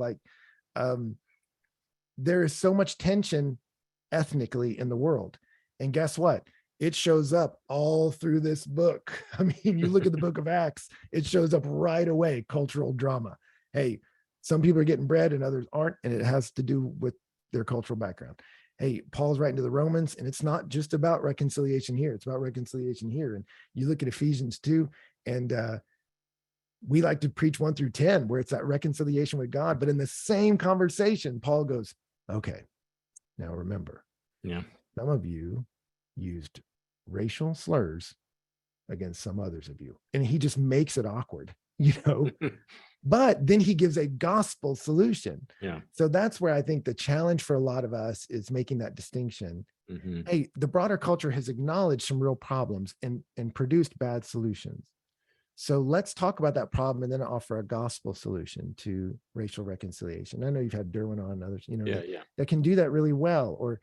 there is so much tension ethnically in the world. And guess what? It shows up all through this book. I mean, you look at the book of Acts, it shows up right away, cultural drama. Hey, some people are getting bread and others aren't, and it has to do with their cultural background. Hey, Paul's writing to the Romans, and it's not just about reconciliation here. It's about reconciliation here. And you look at Ephesians 2, and we like to preach 1 through 10, where it's that reconciliation with God. But in the same conversation, Paul goes, okay, now remember, some of you used racial slurs against some others of you. And he just makes it awkward, but then he gives a gospel solution. So that's where I think the challenge for a lot of us is making that distinction. Hey, the broader culture has acknowledged some real problems and produced bad solutions. So let's talk about that problem and then offer a gospel solution to racial reconciliation. I know you've had Derwin on and others, that can do that really well. Or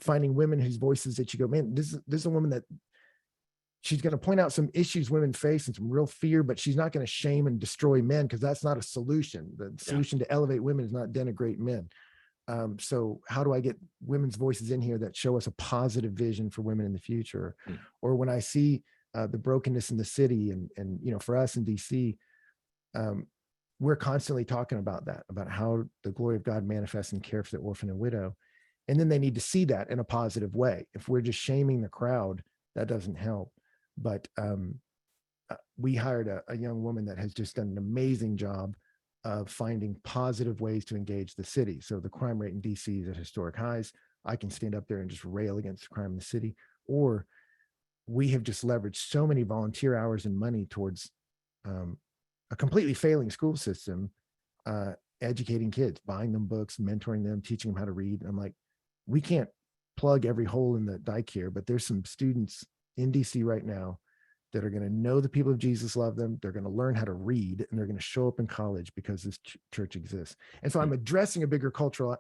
finding women whose voices that you go, man, this is a woman that she's going to point out some issues women face and some real fear, but she's not going to shame and destroy men, because that's not a solution. The solution to elevate women is not denigrate men. So how do I get women's voices in here that show us a positive vision for women in the future? Mm. Or when I see the brokenness in the city, and for us in DC, we're constantly talking about that, about how the glory of God manifests and care for the orphan and widow. And then they need to see that in a positive way. If we're just shaming the crowd, that doesn't help. But we hired a young woman that has just done an amazing job of finding positive ways to engage the city. So the crime rate in DC is at historic highs. I can stand up there and just rail against crime in the city. Or we have just leveraged so many volunteer hours and money towards a completely failing school system, educating kids, buying them books, mentoring them, teaching them how to read. I'm like, we can't plug every hole in the dike here, but there's some students in DC right now that are going to know the people of Jesus love them. They're going to learn how to read, and they're going to show up in college because this church exists. And so I'm addressing a bigger cultural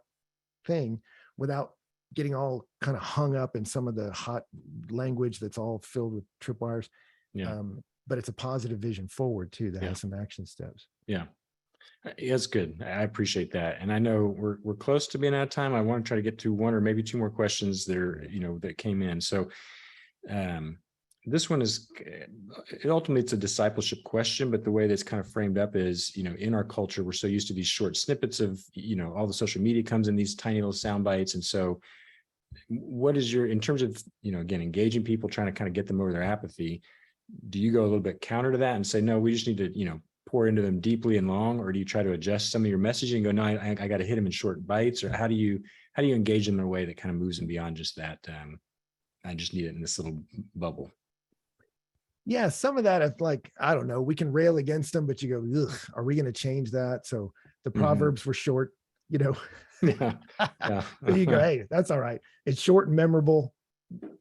thing without getting all kind of hung up in some of the hot language that's all filled with tripwires. Yeah. But it's a positive vision forward too that has some action steps. Yeah. That's good. I appreciate that. And I know we're close to being out of time. I want to try to get to one or maybe two more questions that are, that came in. So this one is ultimately it's a discipleship question, but the way that's kind of framed up is, in our culture, we're so used to these short snippets of, all the social media comes in these tiny little sound bites. And so what is in terms of, again, engaging people, trying to kind of get them over their apathy, do you go a little bit counter to that and say, no, we just need to, pour into them deeply and long, or do you try to adjust some of your messaging and go, no, I got to hit them in short bites? Or how do you engage them in a way that kind of moves them beyond just that? I just need it in this little bubble. Yeah, some of that, it's like, I don't know, we can rail against them, but you go, ugh, are we going to change that? So the Proverbs were short, Yeah. So you go, hey, that's all right. It's short and memorable.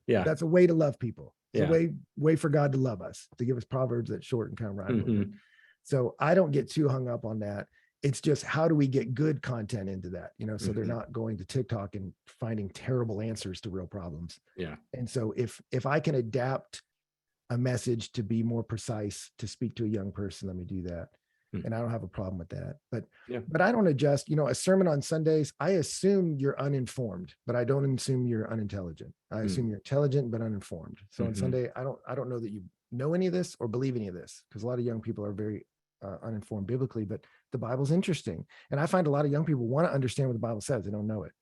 Yeah. That's a way to love people. It's Yeah. a way for God to love us, to give us Proverbs that's short and kind of rhyme with it. So I don't get too hung up on that. It's just, how do we get good content into that? So they're not going to TikTok and finding terrible answers to real problems. Yeah. And so if I can adapt a message to be more precise, to speak to a young person, let me do that. And I don't have a problem with that. But I don't adjust, a sermon on Sundays, I assume you're uninformed, but I don't assume you're unintelligent. I assume you're intelligent but uninformed. So on Sunday, I don't know that you know any of this or believe any of this, because a lot of young people are very uninformed biblically, but the Bible's interesting. And I find a lot of young people want to understand what the Bible says. They don't know it.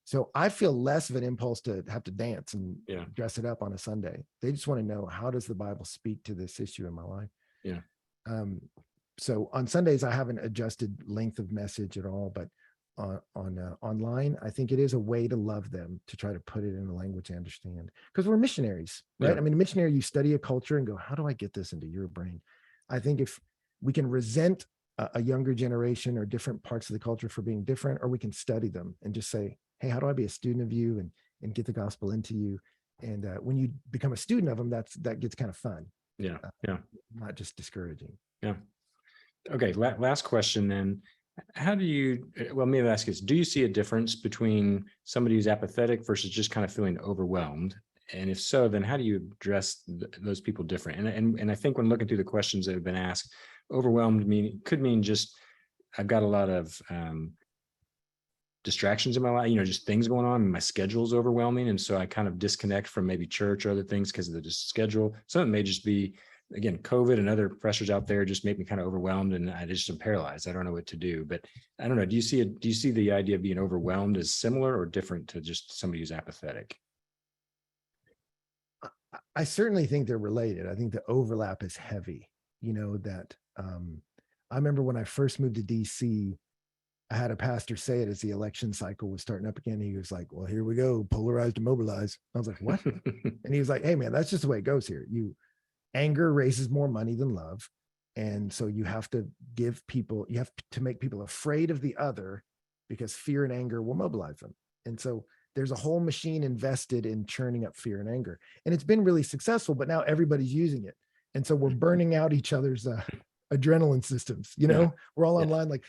So I feel less of an impulse to have to dance and dress it up on a Sunday. They just want to know, how does the Bible speak to this issue in my life? Yeah. So on Sundays, I haven't adjusted length of message at all, but online, I think it is a way to love them, to try to put it in a language I understand, because we're missionaries, right? Yeah. I mean, a missionary, you study a culture and go, how do I get this into your brain? I think if we can resent a younger generation or different parts of the culture for being different, or we can study them and just say, hey, how do I be a student of you and get the gospel into you? And when you become a student of them, that gets kind of fun. Yeah. Not just discouraging. Yeah. Okay. Last question then. How do you, well, maybe I'll ask this, do you see a difference between somebody who's apathetic versus just kind of feeling overwhelmed? And if so, then how do you address those people different? And I think when looking through the questions that have been asked, overwhelmed could mean just, I've got a lot of distractions in my life, just things going on, and my schedule's overwhelming. And so I kind of disconnect from maybe church or other things because of the schedule. Some of it may just be, again, COVID and other pressures out there just make me kind of overwhelmed, and I just am paralyzed. I don't know what to do. But I don't know. Do you see the idea of being overwhelmed as similar or different to just somebody who's apathetic? I certainly think they're related. I think the overlap is heavy. That I remember when I first moved to DC, I had a pastor say it as the election cycle was starting up again. He was like, well, here we go, polarized and mobilized. I was like, what? And he was like, hey man, that's just the way it goes here. Anger raises more money than love. And so you have to make people afraid of the other, because fear and anger will mobilize them. And so there's a whole machine invested in churning up fear and anger. And it's been really successful, but now everybody's using it. And so we're burning out each other's adrenaline systems. We're all online like,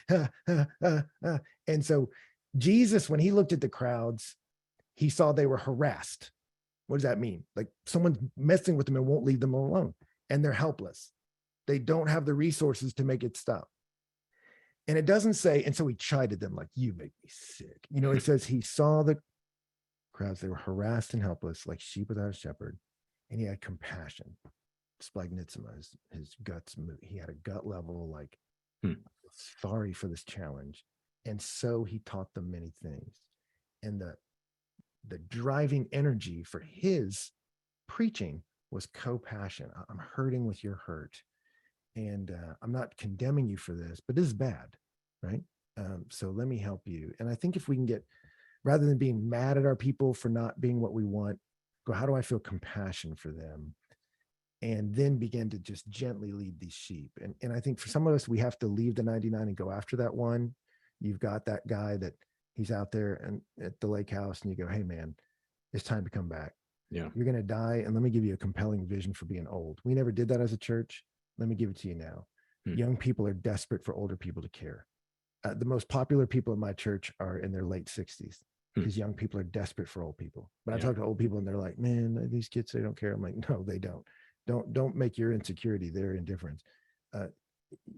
And so Jesus, when he looked at the crowds, he saw they were harassed. What does that mean? Like someone's messing with them and won't leave them alone. And they're helpless. They don't have the resources to make it stop. And it doesn't say, and so he chided them like, you make me sick. It says he saw the crowds, they were harassed and helpless, like sheep without a shepherd. And he had compassion. Splagnitsima, his guts moved. He had a gut level, like, sorry for this challenge. And so he taught them many things. And the driving energy for his preaching was co-passion. I'm hurting with your hurt. And I'm not condemning you for this, but this is bad, right? So let me help you. And I think if we can get, rather than being mad at our people for not being what we want, go, how do I feel compassion for them? And then begin to just gently lead these sheep. And I think for some of us, we have to leave the 99 and go after that one. You've got that guy that he's out there and at the lake house, and you go, hey man, it's time to come back. Yeah. You're going to die. And let me give you a compelling vision for being old. We never did that as a church. Let me give it to you now. Young people are desperate for older people to care. The most popular people in my church are in their late 60s because young people are desperate for old people. But I talk to old people and they're like, man, these kids, they don't care. I'm like, no, they don't. Don't make your insecurity their indifference.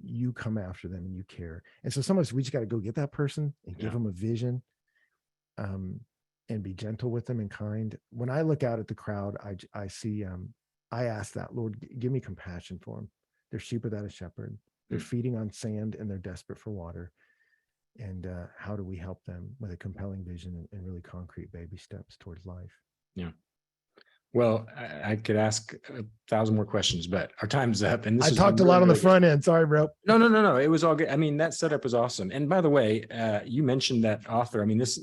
You come after them and you care. And so some of us, we just got to go get that person and give them a vision, and be gentle with them and kind. When I look out at the crowd, I see, I ask that, Lord, give me compassion for them. They're sheep without a shepherd. They're feeding on sand and they're desperate for water. And how do we help them with a compelling vision and really concrete baby steps towards life? Yeah. Well, I could ask 1,000 more questions, but our time's up. And I talked a lot on the front end. Sorry, bro. No. It was all good. I mean, that setup was awesome. And by the way, you mentioned that author. I mean, this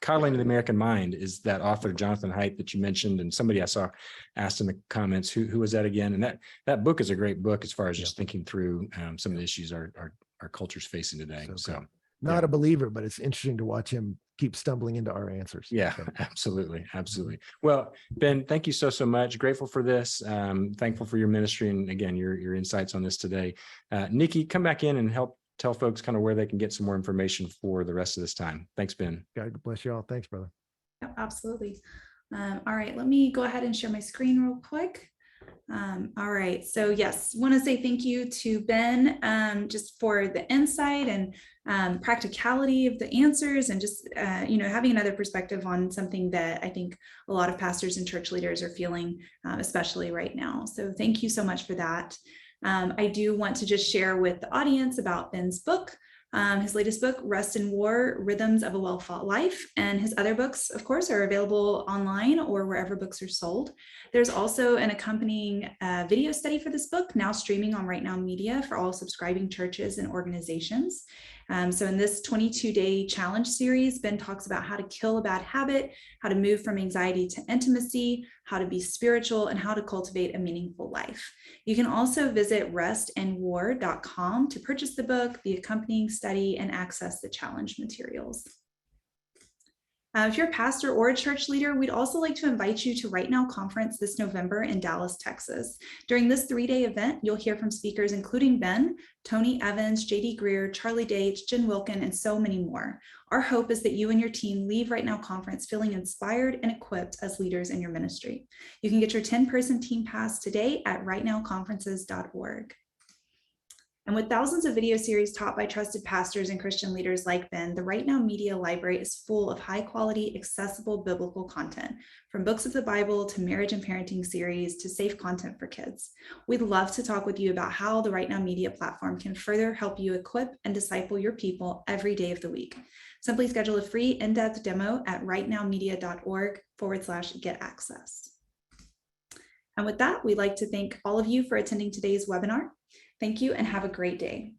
Coddling to the American Mind is that author, Jonathan Haidt, that you mentioned. And somebody I saw asked in the comments, who was that again? And that book is a great book as far as just thinking through some of the issues our culture's facing today. So not a believer, but it's interesting to watch him keep stumbling into our answers. Yeah, absolutely. Well, Ben, thank you so much. Grateful for this. Thankful for your ministry and again your insights on this today. Nikki, come back in and help tell folks kind of where they can get some more information for the rest of this time. Thanks, Ben. God bless you all. Thanks, brother. Yep, absolutely. All right, let me go ahead and share my screen real quick. All right, so yes, want to say thank you to Ben just for the insight and practicality of the answers and just having another perspective on something that I think a lot of pastors and church leaders are feeling, especially right now. So thank you so much for that. I do want to just share with the audience about Ben's book. His latest book, Rest in War, Rhythms of a Well-Fought Life, and his other books, of course, are available online or wherever books are sold. There's also an accompanying video study for this book, now streaming on RightNow Media for all subscribing churches and organizations. So in this 22-day challenge series, Ben talks about how to kill a bad habit, how to move from anxiety to intimacy, how to be spiritual, and how to cultivate a meaningful life. You can also visit restandwar.com to purchase the book, the accompanying study, and access the challenge materials. If you're a pastor or a church leader, we'd also like to invite you to RightNow Conference this November in Dallas, Texas. During this 3-day event, you'll hear from speakers including Ben, Tony Evans, JD Greer, Charlie Dates, Jen Wilkin, and so many more. Our hope is that you and your team leave RightNow Conference feeling inspired and equipped as leaders in your ministry. You can get your 10-person team pass today at rightnowconferences.org. And with thousands of video series taught by trusted pastors and Christian leaders like Ben, the RightNow Media Library is full of high-quality, accessible biblical content, from books of the Bible to marriage and parenting series to safe content for kids. We'd love to talk with you about how the RightNow Media platform can further help you equip and disciple your people every day of the week. Simply schedule a free in-depth demo at rightnowmedia.org/get access. And with that, we'd like to thank all of you for attending today's webinar. Thank you and have a great day.